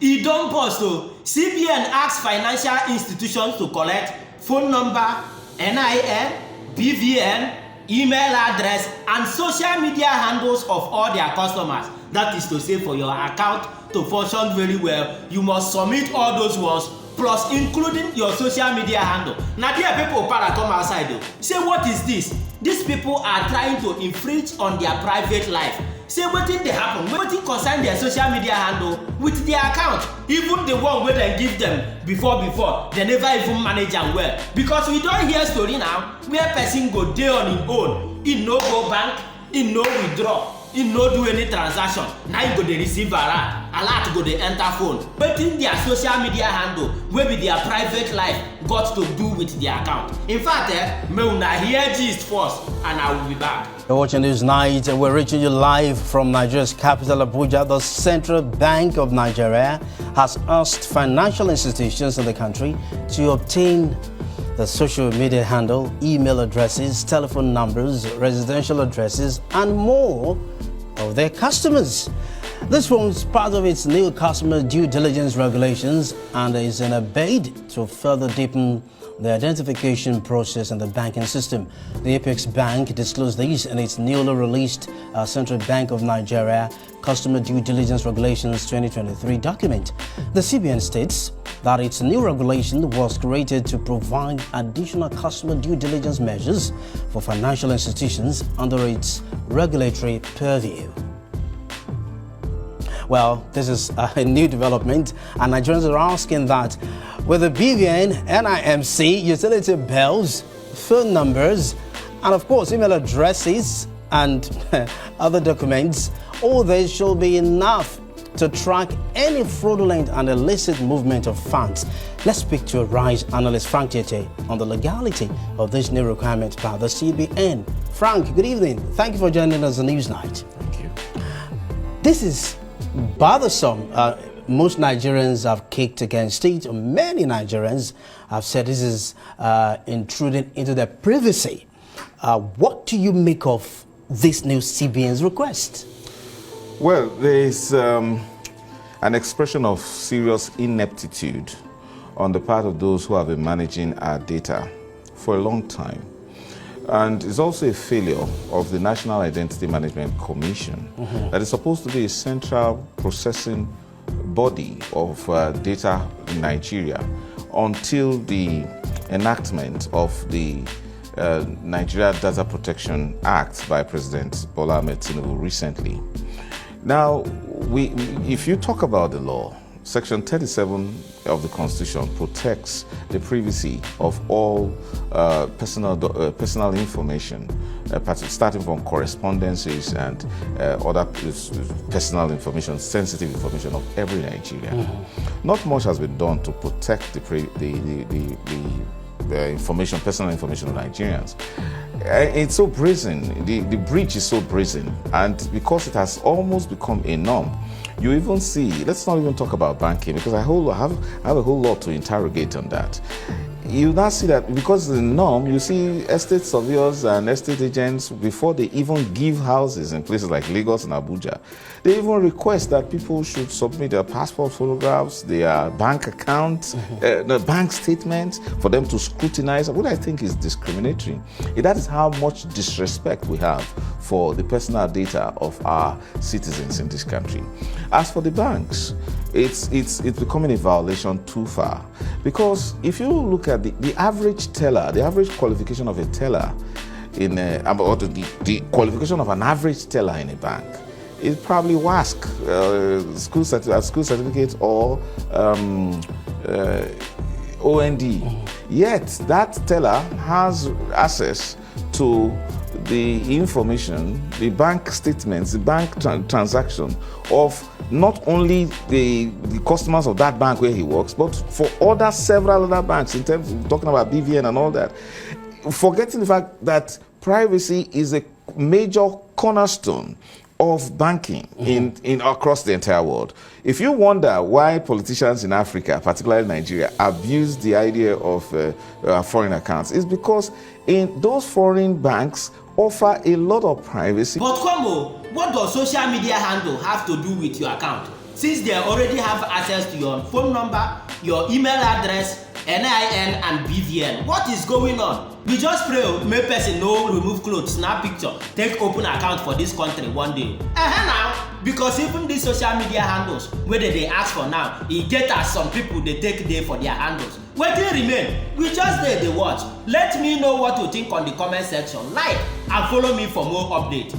E don burst o. CBN asks financial institutions to collect phone number, NIN, BVN, email address, and social media handles of all their customers. That is to say, for your account to function very well, you must submit all those ones, plus including your social media handle. Now there people para come outside though. Say, what is this? These people are trying to infringe on their private life. Say, wetin dey happen? Wetin concern their social media handle with their account? Even the one wey dem give them before, they never even manage am well. Because we don hear story now where person go dey on im own, im no go bank, im no withdraw, im no do any transaction. Now im go dey receive alert go dey enter phone. Wetin their social media handle wey be their private life got to do with their account? In fact, may una hear gist first and I will be back. You're watching News Night and we're reaching you live from Nigeria's capital, Abuja. The Central Bank of Nigeria has asked financial institutions in the country to obtain the social media handle, email addresses, telephone numbers, residential addresses, and more of their customers. This forms part of its new customer due diligence regulations and is in a bid to further deepen the identification process in the banking system. The Apex Bank disclosed this in its newly released Central Bank of Nigeria Customer Due Diligence Regulations 2023 document. The CBN states that its new regulation was created to provide additional customer due diligence measures for financial institutions under its regulatory purview. Well, this is a new development, and Nigerians are asking that with the BVN, NIMC, utility bills, phone numbers, and of course email addresses and other documents, all this should be enough to track any fraudulent and illicit movement of funds. Let's speak to a RISE analyst, Frank Tete, on the legality of this new requirement by the CBN. Frank, good evening. Thank you for joining us on Newsnight. Thank you. This is bothersome. Most Nigerians have kicked against it. Many Nigerians have said this is intruding into their privacy. What do you make of this new CBN's request? Well, there is an expression of serious ineptitude on the part of those who have been managing our data for a long time. And it's also a failure of the National Identity Management Commission that is supposed to be a central processing body of data in Nigeria until the enactment of the Nigeria Data Protection Act by President Bola Ahmed Tinubu recently. Now, if you talk about the law, Section 37 of the Constitution protects the privacy of all personal information, starting from correspondences and other personal information, sensitive information of every Nigerian. Not much has been done to protect the information, personal information of Nigerians. It's so brazen, the breach is so brazen, and because it has almost become a norm, you even see, let's not even talk about banking, because I have a whole lot to interrogate on that. You now see that because of the norm, you see estate surveyors and estate agents, before they even give houses in places like Lagos and Abuja, they even request that people should submit their passport photographs, their bank accounts, the bank statements for them to scrutinize, what I think is discriminatory. That is how much disrespect we have for the personal data of our citizens in this country. As for the banks, it's becoming a violation too far. Because if you look at the average teller, the average qualification of a teller in or the qualification of an average teller in a bank is probably WASC, school certificate, or OND. Yet that teller has access to the information, the bank statements, the bank transaction of not only the customers of that bank where he works, but for several other banks, in terms of talking about BVN and all that, forgetting the fact that privacy is a major cornerstone of banking in across the entire world. If you wonder why politicians in Africa, particularly Nigeria, abuse the idea of foreign accounts, it's because in those foreign banks offer a lot of privacy. But Kwamo, what does social media handle have to do with your account? since they already have access to your phone number, your email address, NIN and BVN. What is going on? We just pray make person no remove clothes, snap picture, take open account for this country one day. Now, because even these social media handles where they ask for now, e get as some people they take day for their handles. Wetin remain? We just dey watch. Let me know what you think on the comment section. Like and follow me for more updates.